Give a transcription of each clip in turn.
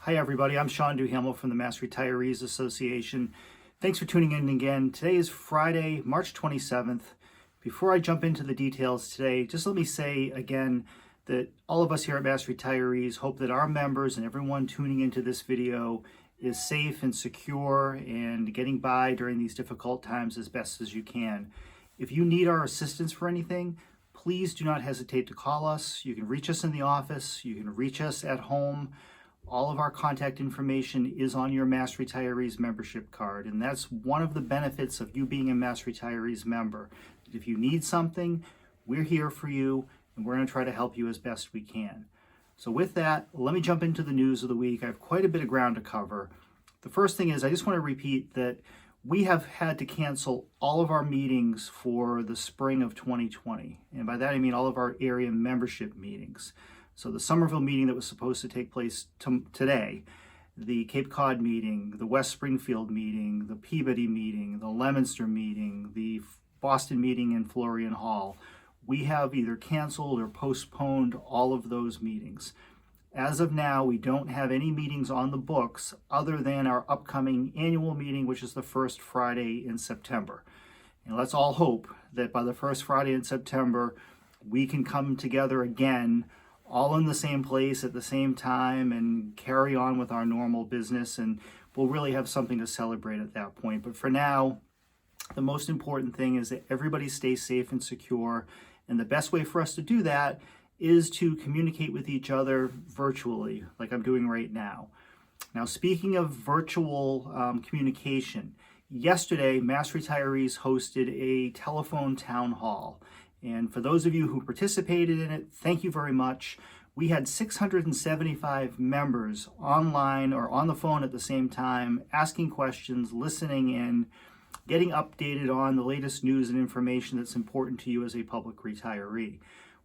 Hi everybody, I'm Sean Duhamel from the Mass Retirees Association. Thanks for tuning in again. Today is Friday, March 27th. Before I jump into the details today, just let me say again that all of us here at Mass Retirees hope that our members and everyone tuning into this video is safe and secure and getting by during these difficult times as best as you can. If you need our assistance for anything, please do not hesitate to call us. You can reach us in the office, you can reach us at home. All of our contact information is on your Mass Retirees membership card, and that's one of the benefits of you being a Mass Retirees member. If you need something, we're here for you, and we're going to try to help you as best we can. So with that, let me jump into the news of the week. I have quite a bit of ground to cover. The first thing is I just want to repeat that we have had to cancel all of our meetings for the spring of 2020, and by that I mean all of our area membership meetings. So the Somerville meeting that was supposed to take place today, the Cape Cod meeting, the West Springfield meeting, the Peabody meeting, the Leominster meeting, the Boston meeting in Florian Hall, we have either canceled or postponed all of those meetings. As of now, we don't have any meetings on the books other than our upcoming annual meeting, which is the first Friday in September. And let's all hope that by the first Friday in September, we can come together again all in the same place at the same time and carry on with our normal business, and we'll really have something to celebrate at that point. But for now, the most important thing is that everybody stays safe and secure, and the best way for us to do that is to communicate with each other virtually, like I'm doing right now. Now, speaking of virtual communication, yesterday Mass Retirees hosted a telephone town hall. And for those of you who participated in it, thank you very much. We had 675 members online or on the phone at the same time, asking questions, listening in, getting updated on the latest news and information that's important to you as a public retiree.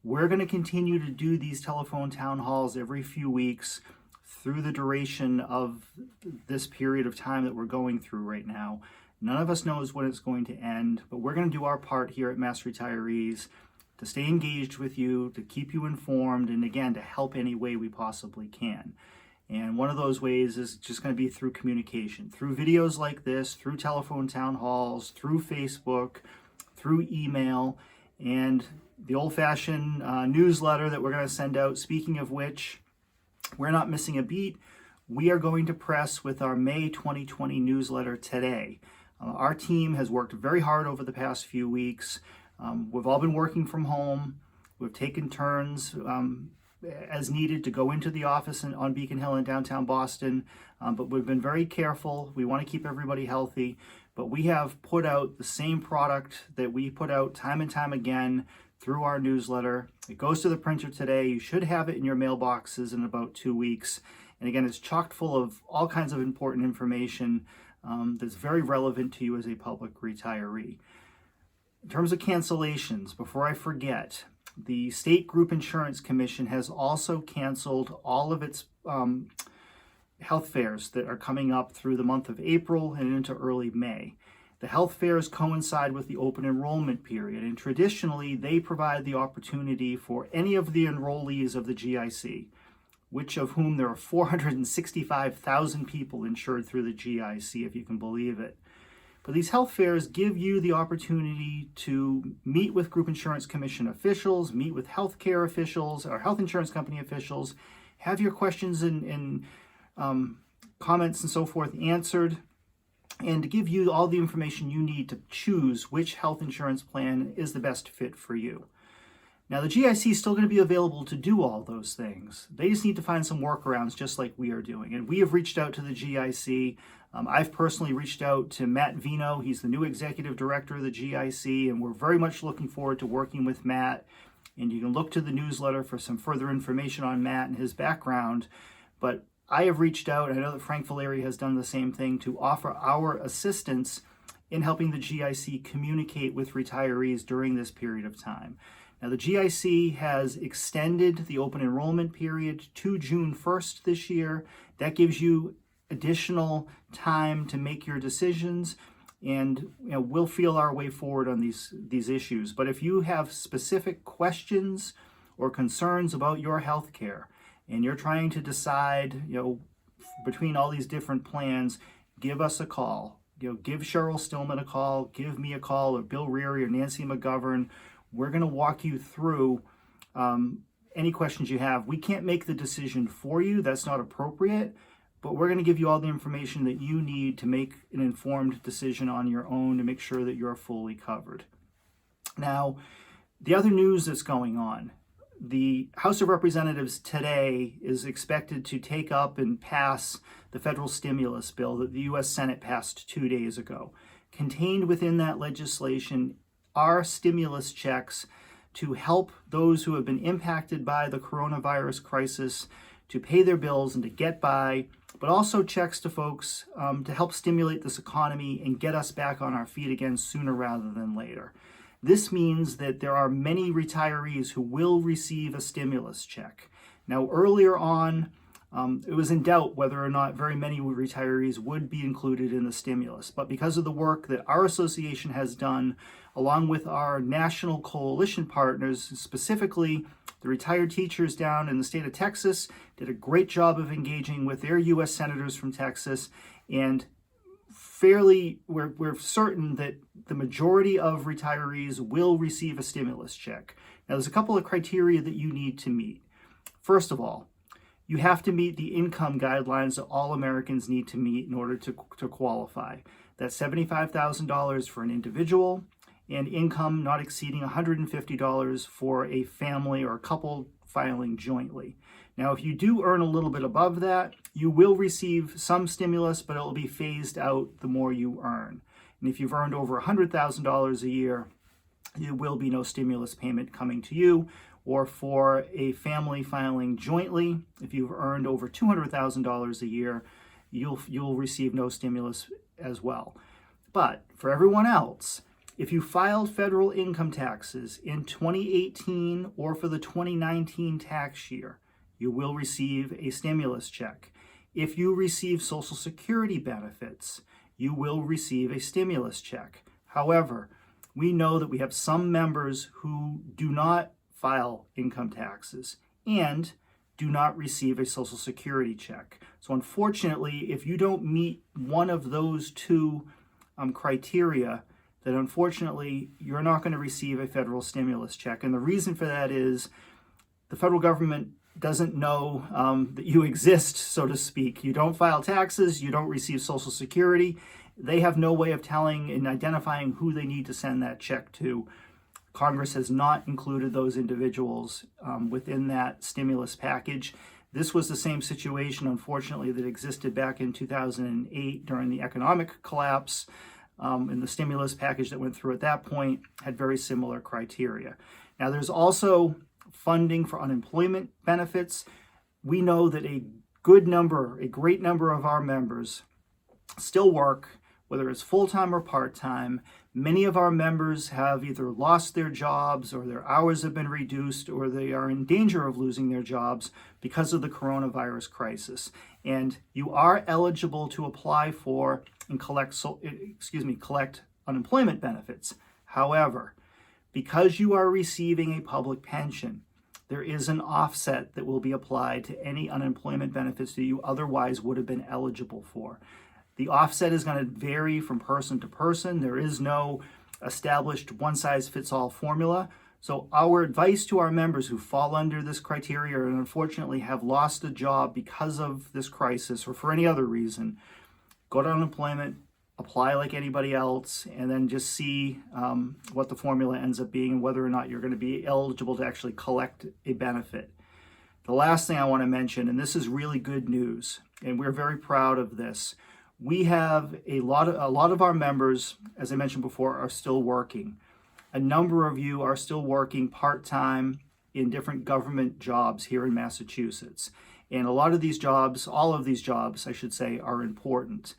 We're going to continue to do these telephone town halls every few weeks through the duration of this period of time that we're going through right now. None of us knows when it's going to end, but we're going to do our part here at Mass Retirees to stay engaged with you, to keep you informed, and again, to help any way we possibly can. And one of those ways is just going to be through communication, through videos like this, through telephone town halls, through Facebook, through email, and the old-fashioned newsletter that we're going to send out. Speaking of which, we're not missing a beat. We are going to press with our May 2020 newsletter today. Our team has worked very hard over the past few weeks. We've all been working from home. We've taken turns as needed to go into the office on Beacon Hill in downtown Boston, but we've been very careful. We want to keep everybody healthy, but we have put out the same product that we put out time and time again through our newsletter. It goes to the printer today. You should have it in your mailboxes in about 2 weeks. And again, it's chock full of all kinds of important information that's very relevant to you as a public retiree. In terms of cancellations, before I forget, the State Group Insurance Commission has also canceled all of its health fairs that are coming up through the month of April and into early May. The health fairs coincide with the open enrollment period, and traditionally they provide the opportunity for any of the enrollees of the GIC, which of whom there are 465,000 people insured through the GIC, if you can believe it. But these health fairs give you the opportunity to meet with Group Insurance Commission officials, meet with healthcare officials or health insurance company officials, have your questions and comments and so forth answered, and to give you all the information you need to choose which health insurance plan is the best fit for you. Now, the GIC is still going to be available to do all those things. They just need to find some workarounds just like we are doing. And we have reached out to the GIC. I've personally reached out to Matt Vino. He's the new executive director of the GIC, and we're very much looking forward to working with Matt. And you can look to the newsletter for some further information on Matt and his background. But I have reached out, I know that Frank Valeri has done the same thing, to offer our assistance in helping the GIC communicate with retirees during this period of time. Now, the GIC has extended the open enrollment period to June 1st this year. That gives you additional time to make your decisions, and we'll feel our way forward on these issues. But if you have specific questions or concerns about your health care, and you're trying to decide, between all these different plans, give us a call. Give Cheryl Stillman a call, give me a call, or Bill Reary or Nancy McGovern. We're going to walk you through any questions you have. We can't make the decision for you. That's not appropriate. But we're going to give you all the information that you need to make an informed decision on your own to make sure that you're fully covered. Now, the other news that's going on, the House of Representatives today is expected to take up and pass the federal stimulus bill that the U.S. Senate passed 2 days ago. Contained within that legislation are stimulus checks to help those who have been impacted by the coronavirus crisis to pay their bills and to get by, but also checks to folks to help stimulate this economy and get us back on our feet again sooner rather than later. This means that there are many retirees who will receive a stimulus check. Now, earlier on, it was in doubt whether or not very many retirees would be included in the stimulus. But because of the work that our association has done, along with our national coalition partners, specifically the retired teachers down in the state of Texas, did a great job of engaging with their U.S. senators from Texas, and we're certain that the majority of retirees will receive a stimulus check. Now, there's a couple of criteria that you need to meet. First of all, you have to meet the income guidelines that all Americans need to meet in order to qualify. That's $75,000 for an individual, and income not exceeding $150 for a family or a couple filing jointly. Now, if you do earn a little bit above that, you will receive some stimulus, but it will be phased out the more you earn. And if you've earned over $100,000 a year, there will be no stimulus payment coming to you. Or for a family filing jointly, if you've earned over $200,000 a year, you'll receive no stimulus as well. But for everyone else, if you filed federal income taxes in 2018 or for the 2019 tax year, you will receive a stimulus check. If you receive Social Security benefits, you will receive a stimulus check. However, we know that we have some members who do not file income taxes and do not receive a Social Security check. So unfortunately, if you don't meet one of those two criteria, then unfortunately you're not going to receive a federal stimulus check. And the reason for that is the federal government doesn't know that you exist, so to speak. You don't file taxes, you don't receive Social Security. They have no way of telling and identifying who they need to send that check to. Congress has not included those individuals within that stimulus package. This was the same situation, unfortunately, that existed back in 2008 during the economic collapse. And the stimulus package that went through at that point had very similar criteria. Now, there's also funding for unemployment benefits. We know that a great number of our members still work, whether it's full-time or part-time. Many of our members have either lost their jobs or their hours have been reduced or they are in danger of losing their jobs because of the coronavirus crisis. And you are eligible to apply for and collect unemployment benefits. However, because you are receiving a public pension, there is an offset that will be applied to any unemployment benefits that you otherwise would have been eligible for. The offset is going to vary from person to person. There is no established one-size-fits-all formula. So our advice to our members who fall under this criteria and unfortunately have lost a job because of this crisis or for any other reason, go to unemployment, apply like anybody else, and then just see what the formula ends up being and whether or not you're going to be eligible to actually collect a benefit. The last thing I want to mention, and this is really good news, and we're very proud of this, we have a lot of our members, as I mentioned before, are still working. A number of you are still working part-time in different government jobs here in Massachusetts. And a lot of these jobs, all of these jobs, I should say, are important.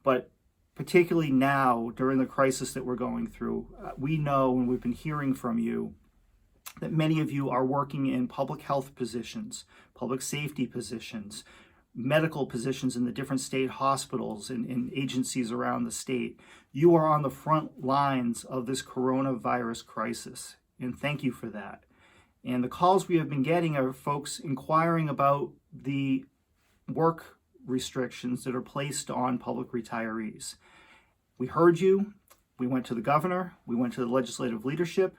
But particularly now, during the crisis that we're going through, we know, and we've been hearing from you, that many of you are working in public health positions, public safety positions, medical positions in the different state hospitals and agencies around the state. You are on the front lines of this coronavirus crisis, and thank you for that. And the calls we have been getting are folks inquiring about the work restrictions that are placed on public retirees. We heard you. We went to the governor. We went to the legislative leadership.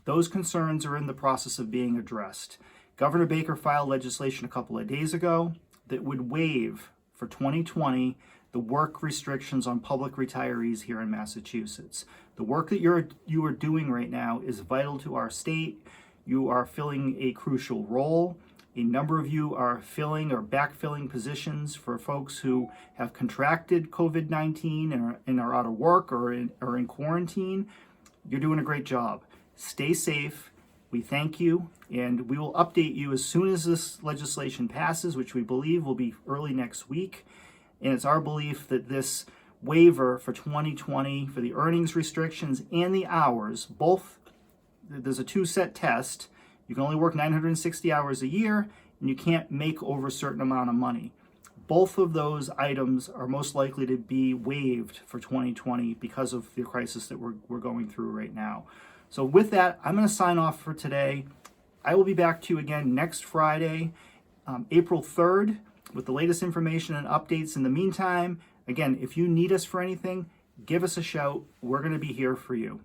Those concerns are in the process of being addressed. Governor Baker filed legislation a couple of days ago that would waive for 2020 the work restrictions on public retirees here in Massachusetts. The work that you are doing right now is vital to our state. You are filling a crucial role. A number of you are filling or backfilling positions for folks who have contracted COVID-19 and are out of work or in quarantine. You're doing a great job. Stay safe. We thank you, and we will update you as soon as this legislation passes, which we believe will be early next week. And it's our belief that this waiver for 2020 for the earnings restrictions and the hours, both, there's a two-set test. You can only work 960 hours a year, and you can't make over a certain amount of money. Both of those items are most likely to be waived for 2020 because of the crisis that we're going through right now. So with that, I'm going to sign off for today. I will be back to you again next Friday, April 3rd, with the latest information and updates. In the meantime, again, if you need us for anything, give us a shout. We're going to be here for you.